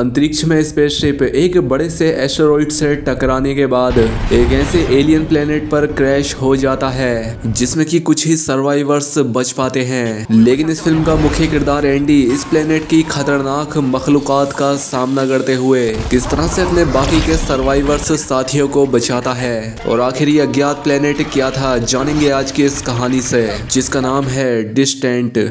अंतरिक्ष में स्पेसशिप एक बड़े से एस्टेरॉइड से टकराने के बाद एक ऐसे एलियन प्लेनेट पर क्रैश हो जाता है जिसमें कि कुछ ही सर्वाइवर्स बच पाते हैं। लेकिन इस फिल्म का मुख्य किरदार एंडी इस प्लेनेट की खतरनाक मखलूकात का सामना करते हुए किस तरह से अपने बाकी के सर्वाइवर्स साथियों को बचाता है और आखिर ये अज्ञात प्लेनेट क्या था, जानेंगे आज की इस कहानी से जिसका नाम है डिस्टेंट।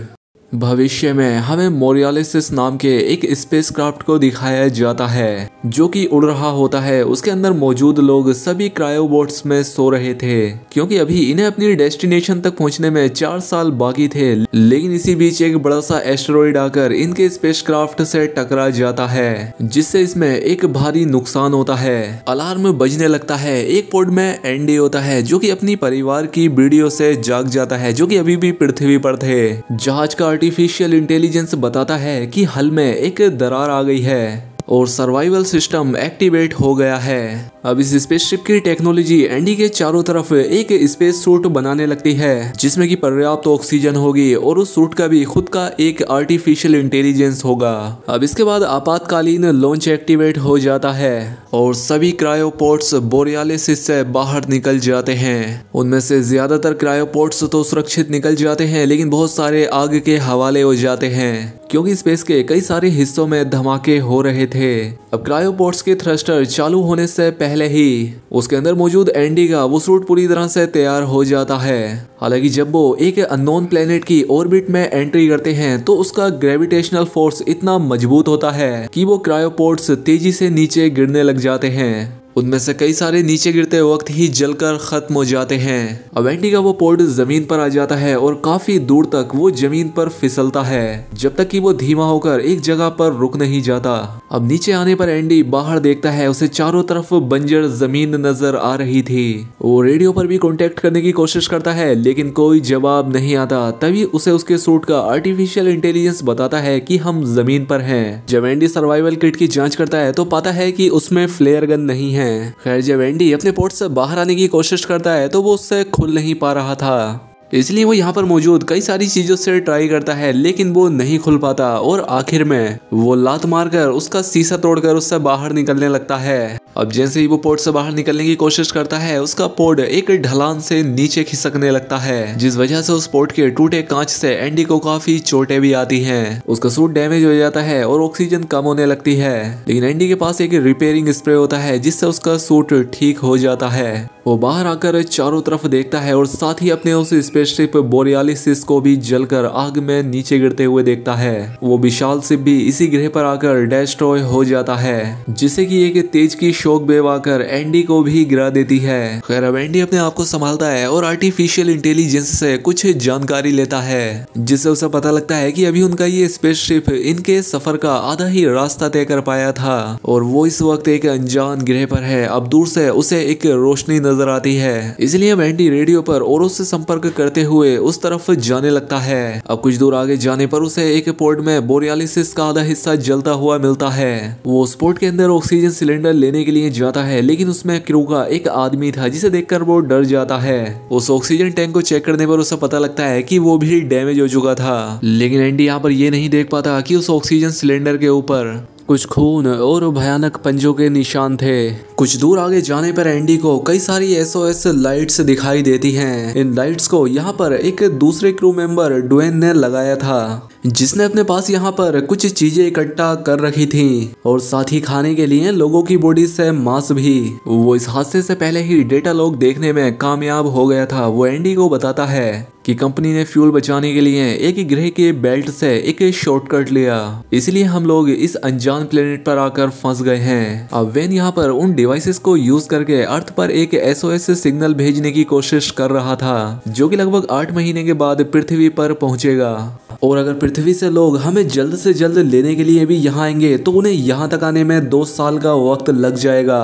भविष्य में हमें मोरियालिसिस नाम के एक स्पेसक्राफ्ट को दिखाया जाता है जो कि उड़ रहा होता है। उसके अंदर मौजूद लोग सभी क्रायोबोट्स में सो रहे थे क्योंकि अभी इन्हें अपनी डेस्टिनेशन तक पहुंचने में 4 साल बाकी थे। लेकिन इसी बीच एक बड़ा सा एस्टेरॉइड आकर इनके स्पेसक्राफ्ट से टकरा जाता है जिससे इसमें एक भारी नुकसान होता है। अलार्म बजने लगता है। एक पोड में एंडी होता है जो कि अपनी परिवार की वीडियो से जाग जाता है जो कि अभी भी पृथ्वी पर थे। जहाज का आर्टिफिशियल इंटेलिजेंस बताता है कि हल में एक दरार आ गई है और सर्वाइवल सिस्टम एक्टिवेट हो गया है। अब इस स्पेसशिप की टेक्नोलॉजी एंडी के चारों तरफ एक स्पेस सूट बनाने लगती है जिसमें कि पर्याप्त ऑक्सीजन होगी और उस सूट का भी खुद का एक आर्टिफिशियल इंटेलिजेंस होगा। अब इसके बाद आपातकालीन लॉन्च एक्टिवेट हो जाता है और सभी क्रायोपोर्ट्स बोरियालिसिस से बाहर निकल जाते हैं। उनमें से ज्यादातर क्रायोपोर्ट्स तो सुरक्षित निकल जाते हैं लेकिन बहुत सारे आग के हवाले हो जाते हैं क्योंकि स्पेस के कई सारे हिस्सों में धमाके हो रहे थे। अब क्रायोपोर्ट्स के थ्रस्टर चालू होने से पहले ही उसके अंदर मौजूद एंडी का वो सूट पूरी तरह से तैयार हो जाता है। हालांकि जब वो एक अननोन प्लेनेट की ऑर्बिट में एंट्री करते हैं तो उसका ग्रेविटेशनल फोर्स इतना मजबूत होता है कि वो क्रायोपोर्ट्स तेजी से नीचे गिरने लग जाते हैं। उनमें से कई सारे नीचे गिरते वक्त ही जलकर खत्म हो जाते हैं। अब एंडी का वो पोर्ट जमीन पर आ जाता है और काफी दूर तक वो जमीन पर फिसलता है जब तक कि वो धीमा होकर एक जगह पर रुक नहीं जाता। अब नीचे आने पर एंडी बाहर देखता है, उसे चारों तरफ बंजर जमीन नजर आ रही थी। वो रेडियो पर भी कांटेक्ट करने की कोशिश करता है लेकिन कोई जवाब नहीं आता। तभी उसे उसके सूट का आर्टिफिशियल इंटेलिजेंस बताता है कि हम जमीन पर हैं। जब एंडी सर्वाइवल किट की जांच करता है तो पाता है कि उसमें फ्लेयर गन नहीं है। खैर जब एंडी अपने पोर्ट से बाहर आने की कोशिश करता है तो वो उससे खुल नहीं पा रहा था, इसलिए वो यहाँ पर मौजूद कई सारी चीजों से ट्राई करता है लेकिन वो नहीं खुल पाता और आखिर में वो लात मारकर उसका शीशा तोड़कर उससे बाहर निकलने लगता है। अब जैसे ही वो पोर्ट से बाहर निकलने की कोशिश करता है उसका पोर्ट एक ढलान से नीचे खिसकने लगता है जिस वजह से उस पोर्ट के टूटे कांच से एंडी को काफी चोटें भी आती हैं। उसका सूट डैमेज हो जाता है और ऑक्सीजन कम होने लगती है लेकिन एंडी के पास एक रिपेयरिंग स्प्रे होता है जिससे उसका सूट ठीक हो जाता है। वो बाहर आकर चारों तरफ देखता है और साथ ही अपने उस स्पेसशिप बोरियालिसिस को भी जलकर आग में नीचे गिरते हुए देखता है। वो विशाल शिप भी इसी ग्रह पर आकर डिस्ट्रॉय हो जाता है जिससे कि एक तेज की शॉक वेव आकर एंडी को भी गिरा देती है। खैर अब एंडी अपने आप को संभालता है और आर्टिफिशियल इंटेलिजेंस से कुछ जानकारी लेता है जिससे उसे पता लगता है कि अभी उनका ये स्पेसशिप इनके सफर का आधा ही रास्ता तय कर पाया था और वो इस वक्त एक अनजान ग्रह पर है। अब दूर से उसे एक रोशनी नजर आती है, इसलिए एंडी रेडियो पर और उससे संपर्क करते हुए उस तरफ जाने लगता है। अब कुछ दूर आगे जाने पर उसे एक पोर्ट में बोरियालिसिस का आधा हिस्सा जलता हुआ मिलता है। वो उस पोर्ट के अंदर ऑक्सीजन सिलेंडर लेने के लिए जाता है लेकिन उसमें क्रू का एक आदमी था जिसे देखकर वो डर जाता है। उस ऑक्सीजन टैंक को चेक करने पर उसे पता लगता है कि वो भी डैमेज हो चुका था लेकिन एंडी यहाँ पर ये नहीं देख पाता कि उस ऑक्सीजन सिलेंडर के ऊपर कुछ खून और भयानक पंजों के निशान थे। कुछ दूर आगे जाने पर एंडी को कई सारी SOS लाइट्स दिखाई देती हैं। इन लाइट्स को यहाँ पर एक दूसरे क्रू मेंबर ड्वेन ने लगाया था जिसने अपने पास यहाँ पर कुछ चीजें इकट्ठा कर रखी थी और साथ ही खाने के लिए लोगों की बॉडी से मांस भी। वो इस हादसे से पहले ही डेटा लॉग देखने में कामयाब हो गया था। वो एंडी को बताता है कि कंपनी ने फ्यूल बचाने के लिए एक ग्रह के बेल्ट से एक शॉर्टकट लिया, इसलिए हम लोग इस अनजान प्लेनेट पर आकर फंस गए हैं। अब वेन यहाँ पर उन डिवाइसेस को यूज करके अर्थ पर एक SOS सिग्नल भेजने की कोशिश कर रहा था जो कि लगभग 8 महीने के बाद पृथ्वी पर पहुंचेगा और अगर पृथ्वी से लोग हमें जल्द से जल्द लेने के लिए भी यहाँ आएंगे तो उन्हें यहाँ तक आने में 2 साल का वक्त लग जाएगा।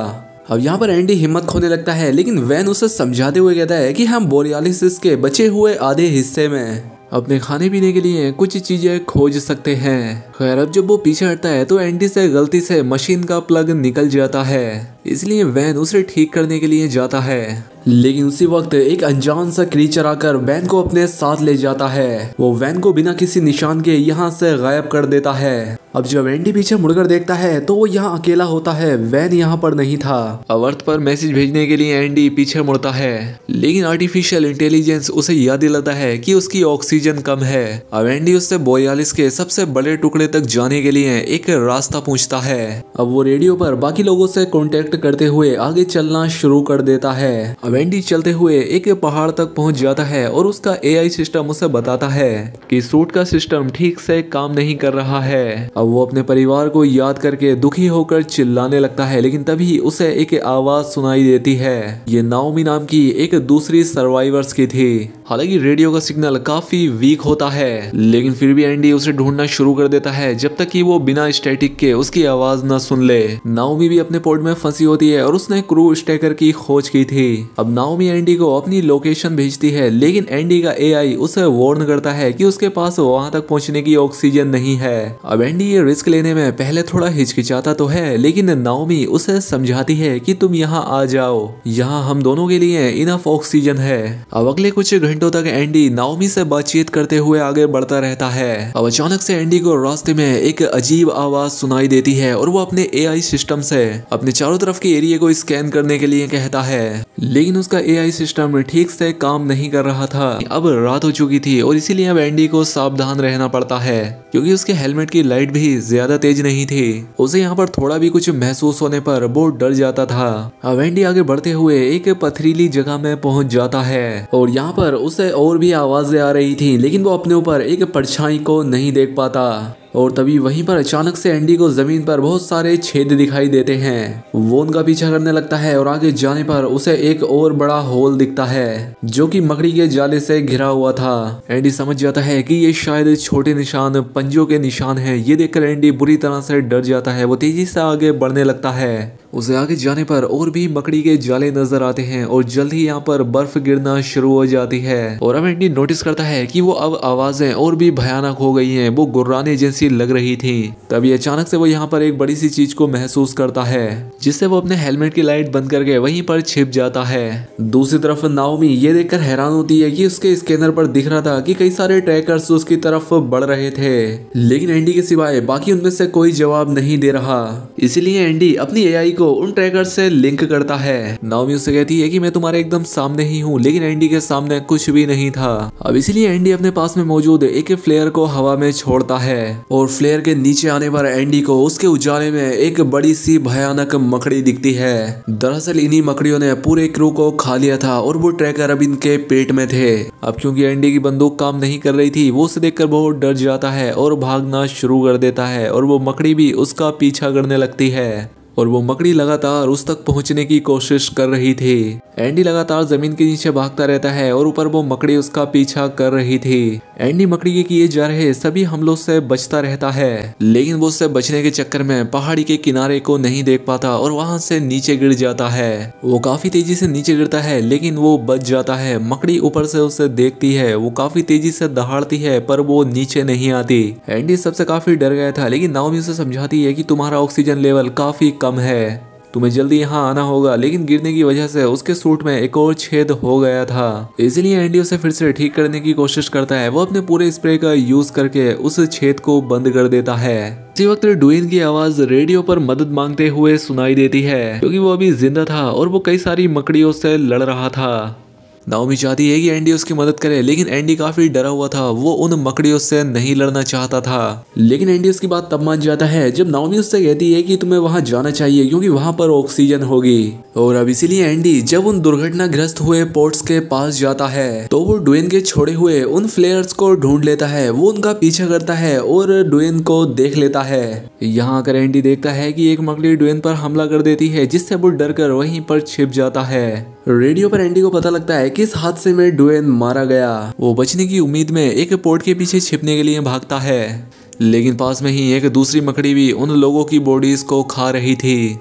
अब यहाँ पर एंडी हिम्मत खोने लगता है लेकिन वैन उसे समझाते हुए कहता है कि हम बोरियालिसिस के बचे हुए आधे हिस्से में अपने खाने पीने के लिए कुछ चीजें खोज सकते हैं। खैर अब जब वो पीछे हटता है तो एंडी से गलती से मशीन का प्लग निकल जाता है इसलिए वैन उसे ठीक करने के लिए जाता है। लेकिन उसी वक्त एक अनजान सा क्रीचर आकर वैन को अपने साथ ले जाता है। वो वैन को बिना किसी निशान के यहाँ से गायब कर देता है। अब जब एंडी पीछे मुड़कर देखता है तो वो यहाँ अकेला होता है, वैन यहाँ पर नहीं था। अब अर्थ पर मैसेज भेजने के लिए एंडी पीछे मुड़ता है, लेकिन आर्टिफिशियल इंटेलिजेंस उसे याद दिलाता है कि उसकी ऑक्सीजन कम है। अब एंडी उससे बोयालिस के सबसे बड़े टुकड़े तक जाने के लिए एक रास्ता पूछता है। अब वो रेडियो पर बाकी लोगों से कांटेक्ट करते हुए आगे चलना शुरू कर देता है। अब एंडी चलते हुए एक पहाड़ तक पहुंच जाता है और उसका एआई सिस्टम उसे बताता है कि सूट का सिस्टम ठीक से काम नहीं कर रहा है। अब वो अपने परिवार को याद करके दुखी होकर चिल्लाने लगता है, लेकिन तभी उसे एक आवाज सुनाई देती है। ये नाओमी नाम की एक दूसरी सर्वाइवर्स की थी। हालांकि रेडियो का सिग्नल काफी वीक होता है, लेकिन फिर भी एंडी उसे ढूंढना शुरू कर देता है जब तक कि वो बिना स्टैटिक के उसकी आवाज न सुन ले। नाओमी भी अपने पोर्ट में फंसी होती है और उसने क्रू स्टेकर की खोज की थी। अब नाओमी एंडी को अपनी लोकेशन भेजती है, लेकिन एंडी का एआई उसे वार्न करता है कि उसके पास वहां तक पहुंचने की ऑक्सीजन नहीं है। अब एंडी ये रिस्क लेने में पहले थोड़ा हिचकिचाता तो है, लेकिन नाओमी उसे समझाती है कि तुम यहाँ आ जाओ, यहाँ हम दोनों के लिए इनफ ऑक्सीजन है। अब अगले कुछ घंटों तक एंडी नाओमी से बातचीत करते हुए आगे बढ़ता रहता है। अब अचानक से एंडी को रास्ते में एक अजीब आवाज सुनाई देती है और वो अपने एआई सिस्टम से अपने चारों तरफ के एरिया को स्कैन करने के लिए कहता है, लेकिन उसका एआई सिस्टम ठीक से काम नहीं कर रहा था। अब रात हो चुकी थी और इसीलिए अब एंडी को सावधान रहना पड़ता है, क्योंकि उसके हेलमेट की लाइट भी ज्यादा तेज नहीं थी। उसे यहाँ पर थोड़ा भी कुछ महसूस होने पर वो डर जाता था। अब एंडी आगे बढ़ते हुए एक पथरीली जगह में पहुंच जाता है और यहाँ पर उसे और भी आवाजें आ रही थी, लेकिन वो अपने ऊपर एक परछाई को नहीं देख पाता। और तभी वहीं पर अचानक से एंडी को जमीन पर बहुत सारे छेद दिखाई देते हैं। वो उनका पीछा करने लगता है और आगे जाने पर उसे एक और बड़ा होल दिखता है जो कि मकड़ी के जाले से घिरा हुआ था। एंडी समझ जाता है कि ये शायद छोटे निशान, पंजों के निशान हैं। ये देखकर एंडी बुरी तरह से डर जाता है। वो तेजी से आगे बढ़ने लगता है। उसे आगे जाने पर और भी मकड़ी के जाले नजर आते हैं और जल्द ही यहाँ पर बर्फ गिरना शुरू हो जाती है। और अब एंडी नोटिस करता है कि वो अब आवाजें और भी भयानक हो गई हैं, वो गुर्राने जैसी लग रही थी। तभी अचानक से वो यहाँ पर एक बड़ी सी चीज को महसूस करता है, जिससे वो अपने हेलमेट की लाइट बंद करके वहीं पर छिप जाता है। दूसरी तरफ नाओमी ये देखकर हैरान होती है कि उसके स्कैनर पर दिख रहा था कि कई सारे ट्रैकर्स उसकी तरफ बढ़ रहे थे, लेकिन एंडी के सिवाय बाकी उनमें से कोई जवाब नहीं दे रहा। इसीलिए एंडी अपनी एआई को उन ट्रैकर से लिंक करता है। नाओमी उससे कहती है कि मैं तुम्हारे एकदम सामने ही हूँ, लेकिन एंडी के सामने कुछ भी नहीं था। अब इसीलिए एंडी अपने पास में मौजूद एक फ्लेयर को हवा में छोड़ता है और फ्लेयर के नीचे आने पर एंडी को उसके उजाले में एक बड़ी सी भयानक मकड़ी दिखती है। दरअसल इन्हीं मकड़ियों ने पूरे क्रू को खा लिया था और वो ट्रैकर अब इनके पेट में थे। अब क्योंकि एंडी की बंदूक काम नहीं कर रही थी, वो उसे देखकर बहुत डर जाता है और भागना शुरू कर देता है और वो मकड़ी भी उसका पीछा करने लगती है और वो मकड़ी लगातार उस तक पहुंचने की कोशिश कर रही थी। एंडी लगातार जमीन के नीचे भागता रहता है और ऊपर वो मकड़ी उसका पीछा कर रही थी। एंडी मकड़ी के किए जा रहे सभी हमलों से बचता रहता है, लेकिन वो उससे बचने के चक्कर में पहाड़ी के किनारे को नहीं देख पाता और वहां से नीचे गिर जाता है। वो काफी तेजी से नीचे गिरता है, लेकिन वो बच जाता है। मकड़ी ऊपर से उसे देखती है, वो काफी तेजी से दहाड़ती है पर वो नीचे नहीं आती। एंडी सबसे काफी डर गया था, लेकिन नाओमी उसे समझाती है कि तुम्हारा ऑक्सीजन लेवल काफी कम है, तुम्हें जल्दी यहाँ आना होगा। लेकिन गिरने की वजह से उसके सूट में एक और छेद हो गया था, इसलिए एंडी उसे फिर से ठीक करने की कोशिश करता है। वो अपने पूरे स्प्रे का यूज करके उस छेद को बंद कर देता है। इसी वक्त ड्वेन की आवाज रेडियो पर मदद मांगते हुए सुनाई देती है, क्योंकि वो अभी जिंदा था और वो कई सारी मकड़ियों से लड़ रहा था। नाओमी चाहती है कि एंडी उसकी मदद करे, लेकिन एंडी काफी डरा हुआ था। वो उन मकड़ियों से नहीं लड़ना चाहता था, लेकिन एंडी उसकी बात तब मान जाता है जब नाओमी उससे कहती है कि तुम्हें वहां जाना चाहिए क्योंकि वहां पर ऑक्सीजन होगी। और अब इसीलिए एंडी जब उन दुर्घटनाग्रस्त हुए पोर्ट्स के पास जाता है तो वो ड्वेन के छोड़े हुए उन फ्लेयर्स को ढूंढ लेता है। वो उनका पीछा करता है और ड्वेन को देख लेता है। यहाँ आकर एंडी देखता है कि एक मकड़ी ड्वेन पर हमला कर देती है, जिससे वो डर कर वहीं पर छिप जाता है। रेडियो पर एंडी को पता लगता है कि इस हादसे में ड्वेन मारा गया। वो बचने की उम्मीद में एक पोर्ट के पीछे छिपने के लिए भागता है, लेकिन पास में ही एक दूसरी मकड़ी भी उन लोगों की बॉडीज को खा रही थी।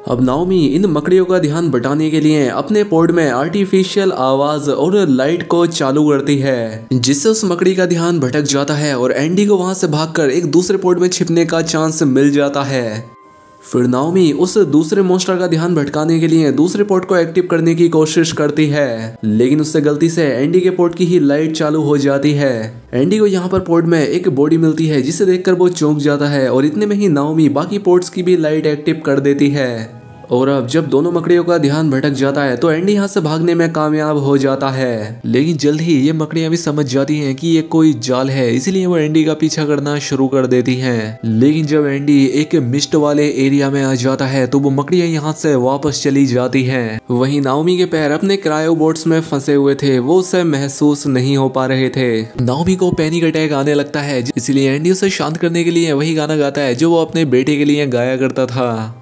अब नाओमी इन मकड़ियों का ध्यान बटाने के लिए अपने पोर्ट में आर्टिफिशियल आवाज और लाइट को चालू करती है, जिससे उस मकड़ी का ध्यान भटक जाता है और एंडी को वहां से भागकर एक दूसरे पोर्ट में छिपने का चांस मिल जाता है। फिर नाओमी उस दूसरे मॉन्स्टर का ध्यान भटकाने के लिए दूसरे पोर्ट को एक्टिव करने की कोशिश करती है, लेकिन उससे गलती से एंडी के पोर्ट की ही लाइट चालू हो जाती है। एंडी को यहाँ पर पोर्ट में एक बॉडी मिलती है जिसे देखकर वो चौंक जाता है और इतने में ही नाओमी बाकी पोर्ट्स की भी लाइट एक्टिव कर देती है। और अब जब दोनों मकड़ियों का ध्यान भटक जाता है तो एंडी यहाँ से भागने में कामयाब हो जाता है, लेकिन जल्द ही ये मकड़ियां भी समझ जाती हैं कि ये कोई जाल है, इसलिए वो एंडी का पीछा करना शुरू कर देती हैं। लेकिन जब एंडी एक मिस्ट वाले एरिया में आ जाता है तो वो मकड़ियां यहाँ से वापस चली जाती हैं। वहीं नाओमी के पैर अपने क्रायो बोट्स में फंसे हुए थे, वो उसे महसूस नहीं हो पा रहे थे। नाओमी को पैनिक अटैक आने लगता है, इसलिए एंडी उसे शांत करने के लिए वही गाना गाता है जो वो अपने बेटे के लिए गाया करता था।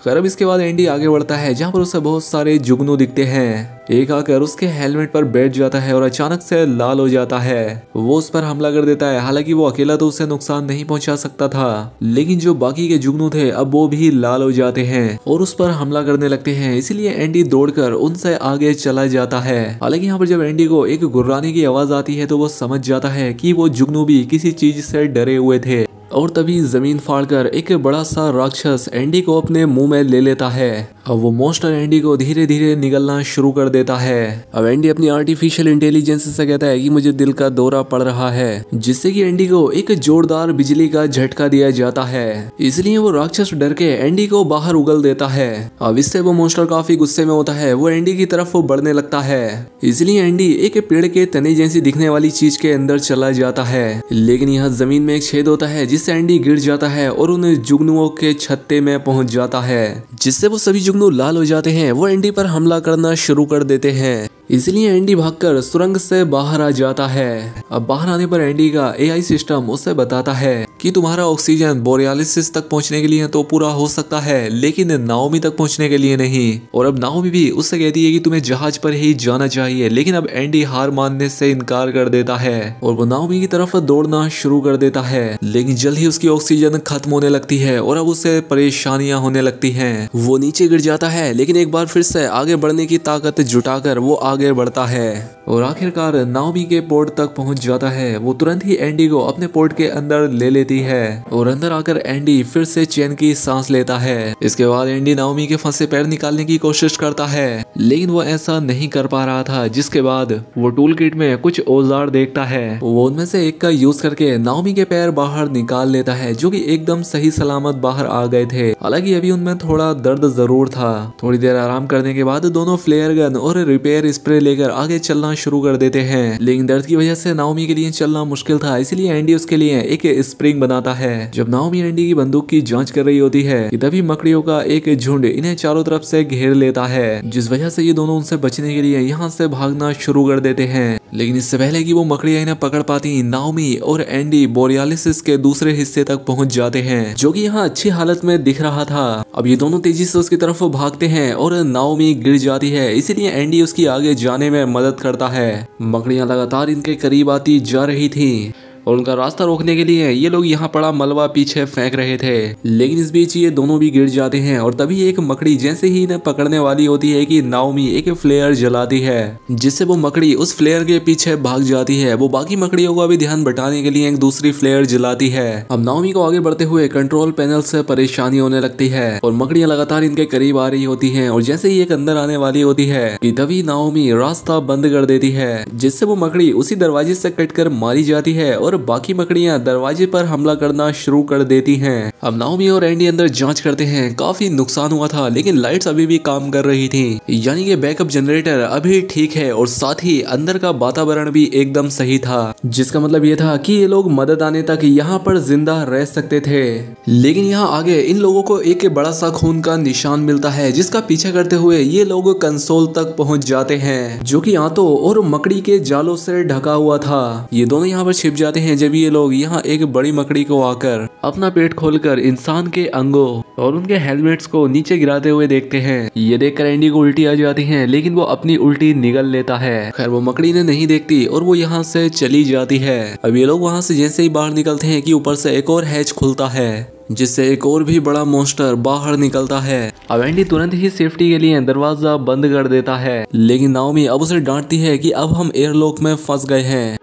खैर अब इसके बाद एंडी आगे बढ़ता है जहाँ पर उसे बहुत सारे जुगनू दिखते हैं। एक आकर उसके हेलमेट पर बैठ जाता है और अचानक से लाल हो जाता है। वो उस पर हमला कर देता है, हालांकि वो अकेला तो उसे नुकसान नहीं पहुंचा सकता था, लेकिन जो बाकी के जुगनू थे अब वो भी लाल हो जाते हैं और उस पर हमला करने लगते हैं, इसलिए एंडी दौड़कर उनसे आगे चला जाता है। हालांकि यहाँ पर जब एंडी को एक गुर्राने की आवाज आती है तो वो समझ जाता है कि वो जुगनू भी किसी चीज से डरे हुए थे और तभी जमीन फाड़कर एक बड़ा सा राक्षस एंडी को अपने मुंह में ले लेता है। अब वो मॉन्स्टर एंडी को धीरे धीरे निगलना शुरू कर देता है। अब एंडी अपनी आर्टिफिशियल इंटेलिजेंस से कहता है कि मुझे दिल का दौरा पड़ रहा है, जिससे कि एंडी को एक जोरदार बिजली का झटका दिया जाता है, इसलिए वो राक्षस डर के एंडी को बाहर उगल देता है। अब इससे वो मॉन्स्टर काफी गुस्से में होता है, वो एंडी की तरफ बढ़ने लगता है, इसलिए एंडी एक पेड़ के तने जैसी दिखने वाली चीज के अंदर चला जाता है। लेकिन यहाँ जमीन में एक छेद होता है जिससे एंडी गिर जाता है और उन जुगनुओं के छत्ते में पहुंच जाता है, जिससे वो सभी जुगनू लाल हो जाते हैं। वो एंडी पर हमला करना शुरू कर देते हैं, इसलिए एंडी भागकर सुरंग से बाहर आ जाता है। अब बाहर आने पर एंडी का एआई सिस्टम उसे बताता है कि तुम्हारा ऑक्सीजन बोरियालिस तक पहुंचने के लिए तो पूरा हो सकता है, लेकिन नाओमी तक पहुंचने के लिए नहीं। और अब नाओमी भी उससे कहती है कि तुम्हें जहाज पर ही जाना चाहिए, लेकिन अब एंडी हार मानने से इनकार कर देता है और वो नाओमी की तरफ दौड़ना शुरू कर देता है। लेकिन जल्द ही उसकी ऑक्सीजन खत्म होने लगती है और अब उसे परेशानियां होने लगती हैं। वो नीचे गिर जाता है, लेकिन एक बार फिर से आगे बढ़ने की ताकत जुटाकर वो आगे बढ़ता है और आखिरकार नाओमी के पोर्ट तक पहुंच जाता है। वो तुरंत ही एंडी को अपने पोर्ट के अंदर ले लेती है और अंदर आकर एंडी फिर से चैन की सांस लेता है। इसके बाद एंडी नाओमी के फंसे पैर निकालने की कोशिश करता है, लेकिन वो ऐसा नहीं कर पा रहा था, जिसके बाद वो टूल किट में कुछ औजार देखता है। वो उनमें से एक का यूज करके नाओमी के पैर बाहर निकाल लेता है, जो कि एकदम सही सलामत बाहर आ गए थे। हालांकि अभी उनमें थोड़ा दर्द जरूर था। थोड़ी देर आराम करने के बाद दोनों फ्लेयर गन और रिपेयर स्प्रे लेकर आगे चलना शुरू कर देते हैं, लेकिन दर्द की वजह से नाओमी के लिए चलना मुश्किल था, इसलिए एंडी उसके लिए एक स्प्रिंग बनाता है। जब नाओमी एंडी की बंदूक की जांच कर रही होती है कि तभी मकड़ियों का एक झुंड इन्हें चारों तरफ से घेर लेता है, जिस वजह से ये दोनों उनसे बचने के लिए यहाँ से भागना शुरू कर देते हैं। लेकिन इससे पहले कि वो मकड़ियां इन्हें पकड़ पाती, नाओमी और एंडी बोरियालिस के दूसरे हिस्से तक पहुंच जाते हैं, जो कि यहाँ अच्छी हालत में दिख रहा था। अब ये दोनों तेजी से उसकी तरफ भागते हैं और नाओमी गिर जाती है, इसीलिए एंडी उसकी आगे जाने में मदद करता है। मकड़ियां लगातार इनके करीब आती जा रही थी और उनका रास्ता रोकने के लिए ये लोग यहाँ पड़ा मलबा पीछे फेंक रहे थे, लेकिन इस बीच ये दोनों भी गिर जाते हैं और तभी एक मकड़ी जैसे ही इन्हें पकड़ने वाली होती है कि नाओमी एक फ्लेयर जलाती है, जिससे वो मकड़ी उस फ्लेयर के पीछे भाग जाती है। वो बाकी मकड़ियों का भी ध्यान बटाने के लिए एक दूसरी फ्लेयर जलाती है। अब नाओमी को आगे बढ़ते हुए कंट्रोल पैनल से परेशानी होने लगती है और मकड़ियां लगातार इनके करीब आ रही होती है और जैसे ही एक अंदर आने वाली होती है कि तभी नाओमी रास्ता बंद कर देती है, जिससे वो मकड़ी उसी दरवाजे से कटकर मारी जाती है और बाकी मकड़ियां दरवाजे पर हमला करना शुरू कर देती हैं। अब नाओमी और एंडी अंदर जांच करते हैं, काफी नुकसान हुआ था, लेकिन लाइट्स अभी भी काम कर रही थी, यानी कि बैकअप जनरेटर अभी ठीक है और साथ ही अंदर का वातावरण भी एकदम सही था, जिसका मतलब ये था कि ये लोग मदद आने तक यहाँ पर जिंदा रह सकते थे। लेकिन यहाँ आगे इन लोगों को एक बड़ा सा खून का निशान मिलता है, जिसका पीछा करते हुए ये लोग कंसोल तक पहुंच जाते हैं, जो कि आंतों और मकड़ी के जालों से ढका हुआ था। ये दोनों यहाँ पर छिप जाते हैं जब ये लोग यहाँ एक बड़ी मकड़ी को आकर अपना पेट खोलकर इंसान के अंगों और उनके हेलमेट्स को नीचे गिराते हुए देखते हैं। ये देखकर एंडी को उल्टी आ जाती है, लेकिन वो अपनी उल्टी निगल लेता है। खैर वो मकड़ी ने नहीं देखती और वो यहाँ से चली जाती है। अब ये लोग वहाँ से जैसे ही बाहर निकलते हैं कि ऊपर से एक और हैच खुलता है, जिससे एक और भी बड़ा मॉन्स्टर बाहर निकलता है। अब एंडी तुरंत ही सेफ्टी के लिए दरवाजा बंद कर देता है, लेकिन नाओमी अब उसे डांटती है कि अब हम एयरलॉक में फंस गए हैं।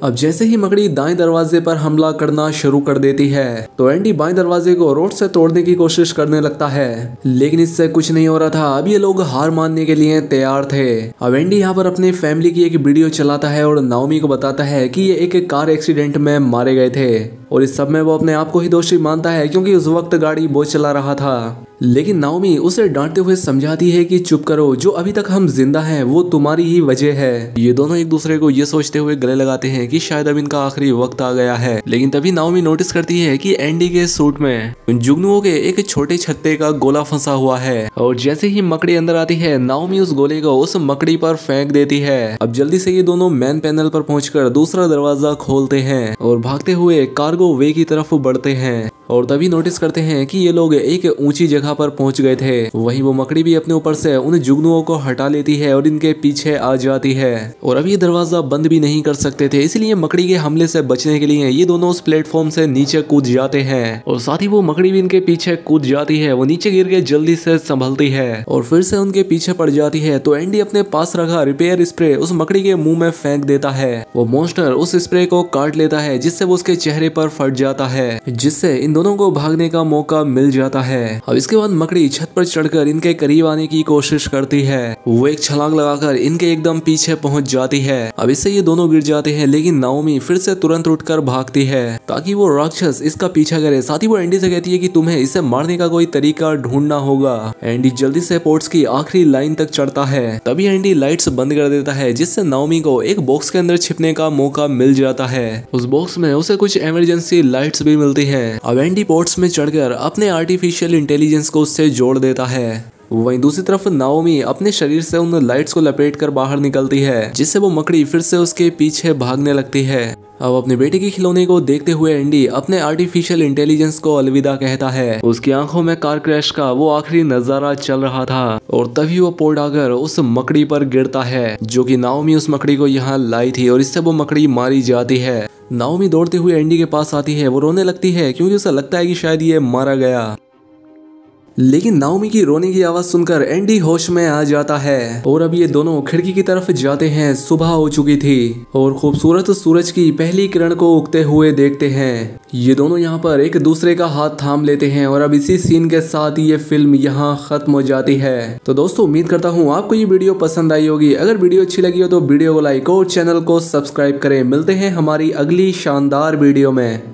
अब जैसे ही मकड़ी दाएं दरवाजे पर हमला करना शुरू कर देती है तो एंडी बाएं दरवाजे को रोड से तोड़ने की कोशिश करने लगता है, लेकिन इससे कुछ नहीं हो रहा था। अब ये लोग हार मानने के लिए तैयार थे। अब एंडी यहाँ पर अपने फैमिली की एक वीडियो चलाता है और नाओमी को बताता है कि ये एक कार एक्सीडेंट में मारे गए थे और इस सब में वो अपने आप को ही दोषी मानता है क्योंकि उस वक्त गाड़ी वो चला रहा था। लेकिन नाओमी उसे डांटते हुए समझाती है कि चुप करो, जो अभी तक हम जिंदा हैं वो तुम्हारी ही वजह है। ये दोनों एक दूसरे को ये सोचते हुए गले लगाते हैं कि शायद अब इनका आखिरी वक्त आ गया है। लेकिन तभी नाओमी नोटिस करती है कि एंडी के सूट में जुगनुओं के एक छोटे छत्ते का गोला फंसा हुआ है और जैसे ही मकड़ी अंदर आती है नाओमी उस गोले को उस मकड़ी पर फेंक देती है। अब जल्दी से ये दोनों मैन पैनल पर पहुंचकर दूसरा दरवाजा खोलते हैं और भागते हुए कार्गो वे की तरफ बढ़ते हैं और तभी नोटिस करते हैं कि ये लोग एक ऊंची जगह पर पहुंच गए थे। वहीं वो मकड़ी भी अपने ऊपर से उन जुगनुओं को हटा लेती है और इनके पीछे आ जाती है और अब ये दरवाजा बंद भी नहीं कर सकते थे, इसलिए मकड़ी के हमले से बचने के लिए ये दोनों उस प्लेटफॉर्म से नीचे कूद जाते हैं और साथ ही वो मकड़ी भी इनके पीछे कूद जाती है। वो नीचे गिर के जल्दी से संभलती है और फिर से उनके पीछे पड़ जाती है तो एंडी अपने पास रखा रिपेयर स्प्रे उस मकड़ी के मुंह में फेंक देता है। वो मॉन्स्टर उस स्प्रे को काट लेता है जिससे वो उसके चेहरे पर फट जाता है, जिससे इन दोनों को भागने का मौका मिल जाता है। अब इसके बाद मकड़ी छत पर चढ़कर इनके करीब आने की कोशिश करती है। वो एक छलांग लगाकर इनके एकदम पीछे पहुंच जाती है। अब इससे ये दोनों गिर जाते हैं, लेकिन नाओमी फिर से तुरंत उठकर भागती है ताकि वो राक्षस इसका पीछा करे। साथ ही वो एंडी से कहती है कि तुम्हें इसे मारने का कोई तरीका ढूंढना होगा। एंडी जल्दी से पोर्ट्स की आखिरी लाइन तक चढ़ता है। तभी एंडी लाइट्स बंद कर देता है जिससे नाओमी को एक बॉक्स के अंदर छिपने का मौका मिल जाता है। उस बॉक्स में उसे कुछ इमरजेंसी लाइट्स भी मिलती है। अब एंडी पोर्ट्स में चढ़कर अपने आर्टिफिशियल इंटेलिजेंस को उससे जोड़ देता है। वहीं दूसरी तरफ नाओमी अपने शरीर से उन लाइट्स को लपेटकर बाहर निकलती है जिससे वो मकड़ी फिर से उसके पीछे भागने लगती है। अब अपने बेटे के खिलौने को देखते हुए एंडी अपने आर्टिफिशियल इंटेलिजेंस को अलविदा कहता है। उसकी आंखों में कार क्रैश का वो आखिरी नजारा चल रहा था और तभी वो पोड़ आकर उस मकड़ी पर गिरता है जो कि नाओमी उस मकड़ी को यहाँ लाई थी और इससे वो मकड़ी मारी जाती है। नाओमी दौड़ते हुए एंडी के पास आती है। वो रोने लगती है क्योंकि उसे लगता है कि शायद ये मारा गया, लेकिन नाओमी की रोने की आवाज सुनकर एंडी होश में आ जाता है और अब ये दोनों खिड़की की तरफ जाते हैं। सुबह हो चुकी थी और खूबसूरत सूरज की पहली किरण को उगते हुए देखते हैं। ये दोनों यहाँ पर एक दूसरे का हाथ थाम लेते हैं और अब इसी सीन के साथ ये फिल्म यहाँ खत्म हो जाती है। तो दोस्तों उम्मीद करता हूँ आपको ये वीडियो पसंद आई होगी। अगर वीडियो अच्छी लगी हो तो वीडियो को लाइक और चैनल को सब्सक्राइब करें। मिलते हैं हमारी अगली शानदार वीडियो में।